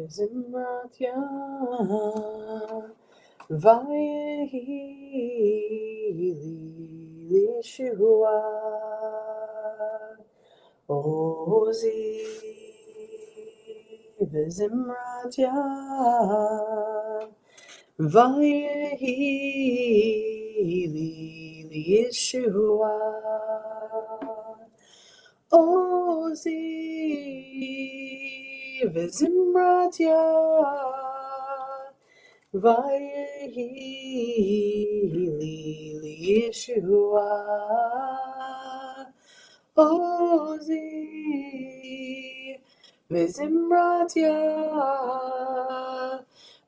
Zimratya Vayehi Lishua Ozi Vizimratya Vayehi Lishua Ozi Vizimratya Vayehi Yeshua Ozi Vizimratya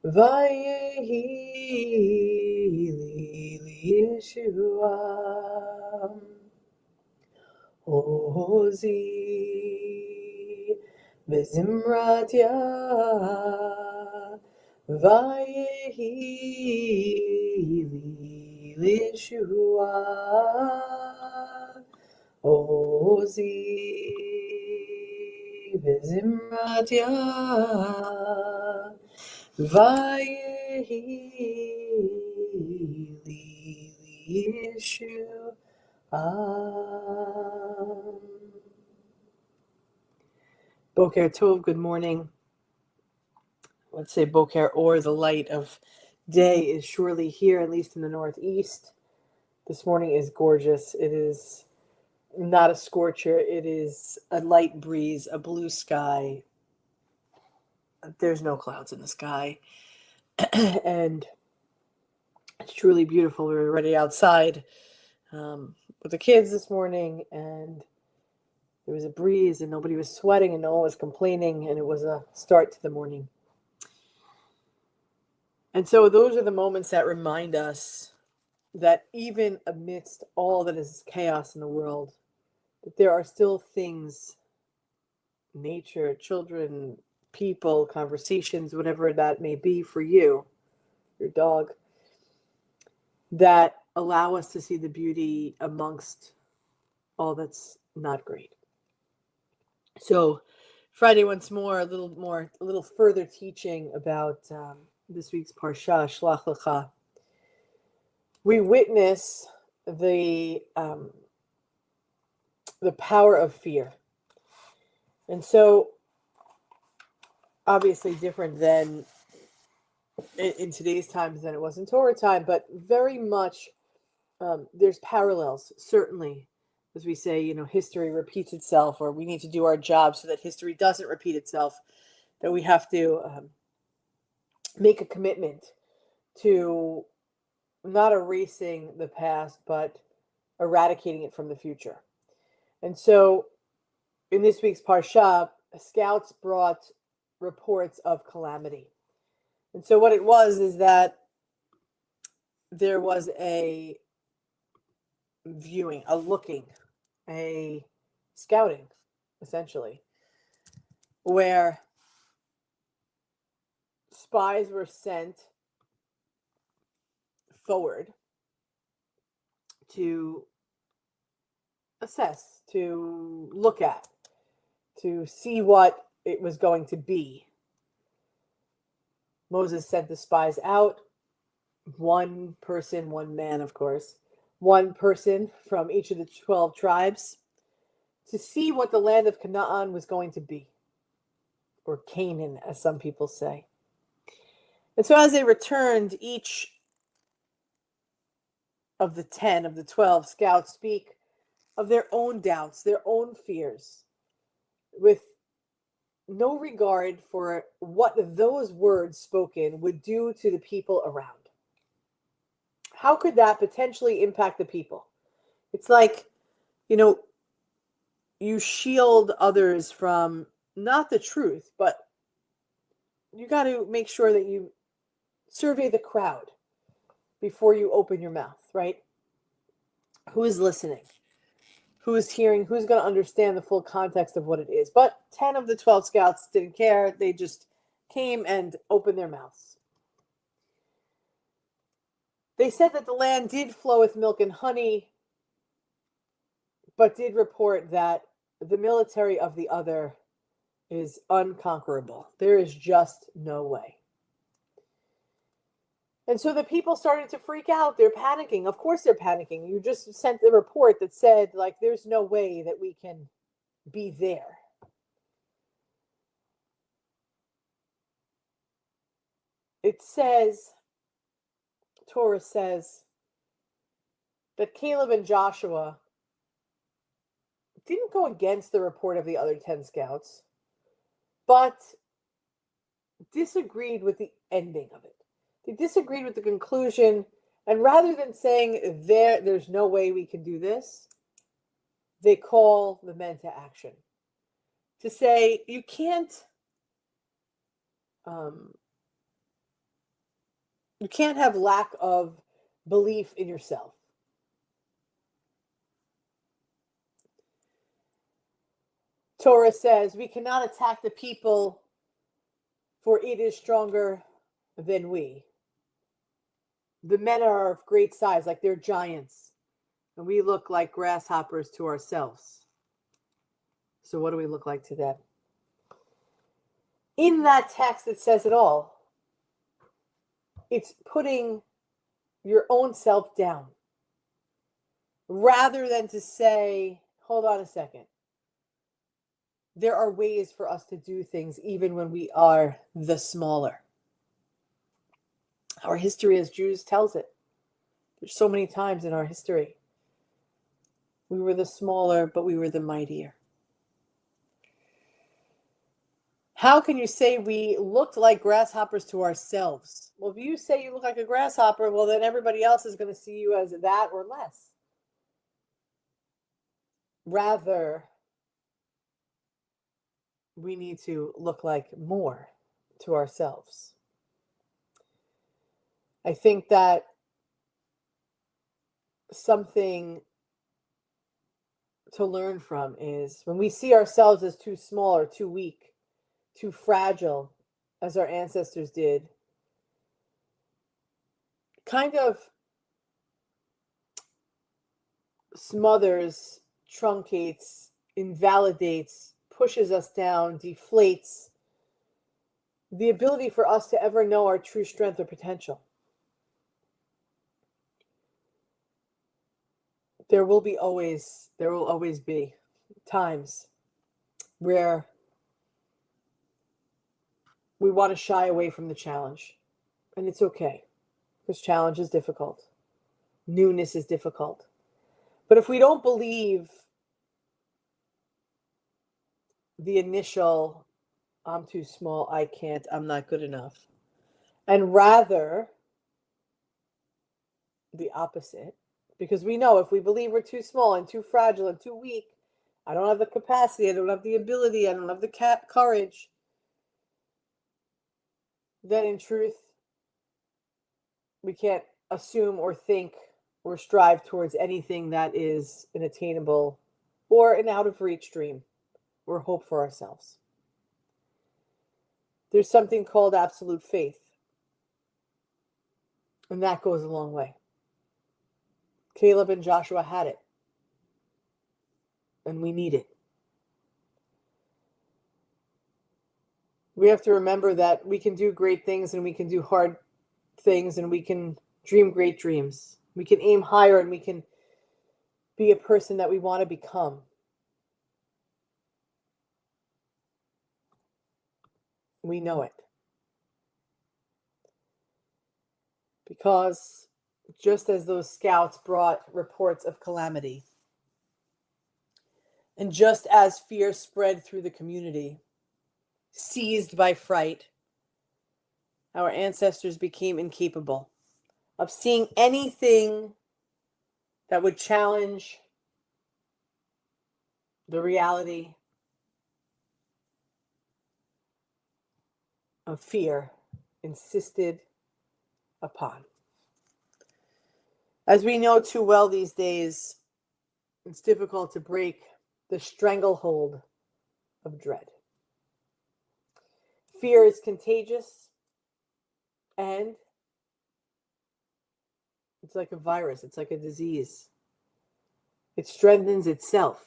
Vayehi Yeshua Ozi Vizimratya Vayehi Lishua Ozi Vizimratya Vayehi Lishua. Boker Tov, good morning. Let's say Boker or the light of day is surely here, at least in the northeast. This morning is gorgeous. It is not a scorcher. It is a light breeze, a blue sky. There's no clouds in the sky. And it's truly beautiful. We were already outside with the kids this morning, and there was a breeze, and nobody was sweating, and no one was complaining, and it was a start to the morning. And so those are the moments that remind us that even amidst all that is chaos in the world, that there are still things, nature, children, people, conversations, whatever that may be for you, your dog, that allow us to see the beauty amongst all that's not great. So Friday, once more, a little further teaching about this week's Parsha, Shlach Lecha. We witness the power of fear. And so, obviously different than in today's times than it was in Torah time, but very much there's parallels, certainly. As we say, history repeats itself, or we need to do our job so that history doesn't repeat itself, that we have to make a commitment to not erasing the past, but eradicating it from the future. And so, in this week's Parsha, scouts brought reports of calamity. And so what it was is that there was a viewing, a looking, a scouting, essentially, where spies were sent forward to assess, to look at, to see what it was going to be. Moses sent the spies out, one person, one man, of course, one person from each of the 12 tribes, to see what the land of Canaan was going to be, or Canaan, as some people say. And so as they returned, each of the 10, of the 12 scouts speak of their own doubts, their own fears, with no regard for what those words spoken would do to the people around. How could that potentially impact the people? It's like, you shield others from not the truth, but you got to make sure that you survey the crowd before you open your mouth, right? Who is listening? Who is hearing? Who's going to understand the full context of what it is? But 10 of the 12 scouts didn't care. They just came and opened their mouths. They said that the land did flow with milk and honey, but did report that the military of the other is unconquerable. There is just no way. And so the people started to freak out. They're panicking. Of course they're panicking. You just sent a report that said, like, there's no way that we can be there. It says, Torah says, that Caleb and Joshua didn't go against the report of the other 10 scouts, but disagreed with the ending of it. They disagreed with the conclusion, and rather than saying there's no way we can do this, they call the men to action. To say you can't have lack of belief in yourself. Torah says we cannot attack the people, for it is stronger than we. The men are of great size, like they're giants, and we look like grasshoppers to ourselves. So what do we look like to them? In that text, it says it all. It's putting your own self down, rather than to say, hold on a second. There are ways for us to do things even when we are the smaller. Our history as Jews tells it. There's so many times in our history. We were the smaller, but we were the mightier. How can you say we looked like grasshoppers to ourselves? Well, if you say you look like a grasshopper, well, then everybody else is going to see you as that or less. Rather, we need to look like more to ourselves. I think that something to learn from is when we see ourselves as too small or too weak, too fragile, as our ancestors did, kind of smothers, truncates, invalidates, pushes us down, deflates the ability for us to ever know our true strength or potential. There will always be times where we want to shy away from the challenge. And it's okay, because challenge is difficult. Newness is difficult. But if we don't believe the initial, I'm too small, I can't, I'm not good enough, and rather the opposite, because we know if we believe we're too small and too fragile and too weak, I don't have the capacity, I don't have the ability, I don't have the courage, then in truth, we can't assume or think or strive towards anything that is an attainable or an out of reach dream or hope for ourselves. There's something called absolute faith, and that goes a long way. Caleb and Joshua had it, and we need it. We have to remember that we can do great things and we can do hard things and we can dream great dreams. We can aim higher and we can be a person that we want to become. We know it. Because just as those scouts brought reports of calamity, and just as fear spread through the community, seized by fright, our ancestors became incapable of seeing anything that would challenge the reality of fear insisted upon. As we know too well these days, it's difficult to break the stranglehold of dread. Fear is contagious, and it's like a virus, it's like a disease. It strengthens itself.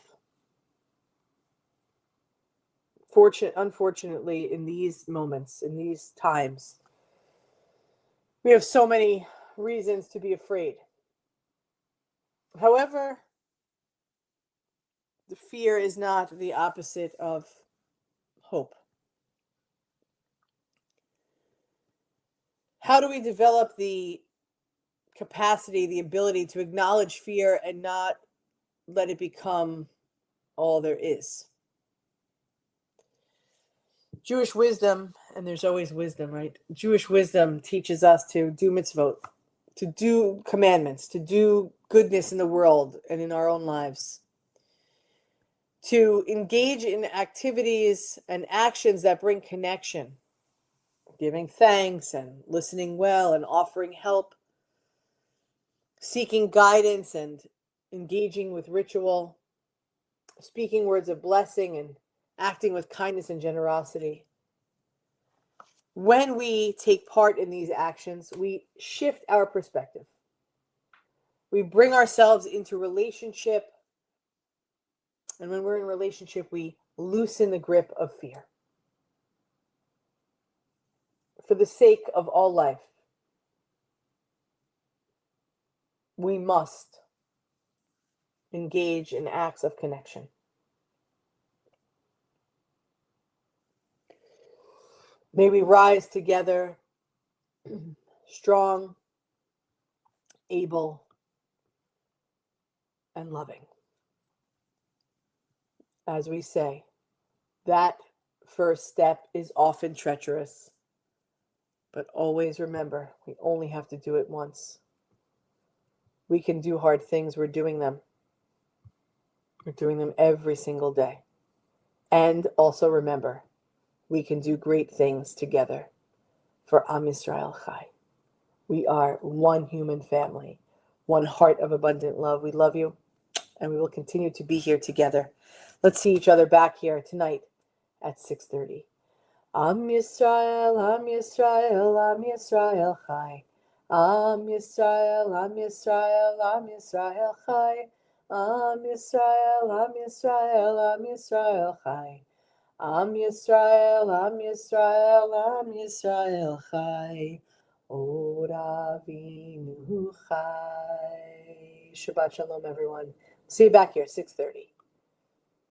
unfortunately, in these moments, in these times, we have so many reasons to be afraid. However, the fear is not the opposite of hope. How do we develop the capacity, the ability to acknowledge fear and not let it become all there is? Jewish wisdom, and there's always wisdom, right? Jewish wisdom teaches us to do mitzvot, to do commandments, to do goodness in the world and in our own lives, to engage in activities and actions that bring connection, giving thanks and listening well and offering help, seeking guidance and engaging with ritual, speaking words of blessing and acting with kindness and generosity. When we take part in these actions, we shift our perspective. We bring ourselves into relationship. And when we're in relationship, we loosen the grip of fear. For the sake of all life, we must engage in acts of connection. May we rise together, strong, able, and loving. As we say, that first step is often treacherous, but always remember, we only have to do it once. We can do hard things. We're doing them. We're doing them every single day. And also remember, we can do great things together for Am Yisrael Chai. We are one human family, one heart of abundant love. We love you, and we will continue to be here together. Let's see each other back here tonight at 6:30. Am Yisrael, Am Yisrael, Am Yisrael Chai. Am Yisrael, Am Yisrael, Am Yisrael Chai. Am Yisrael, Am Yisrael, Am Yisrael Chai. Am Yisrael, Am Yisrael, Am Yisrael Chai. Od Avinu Chai. Shabbat Shalom, everyone. See you back here, 6:30.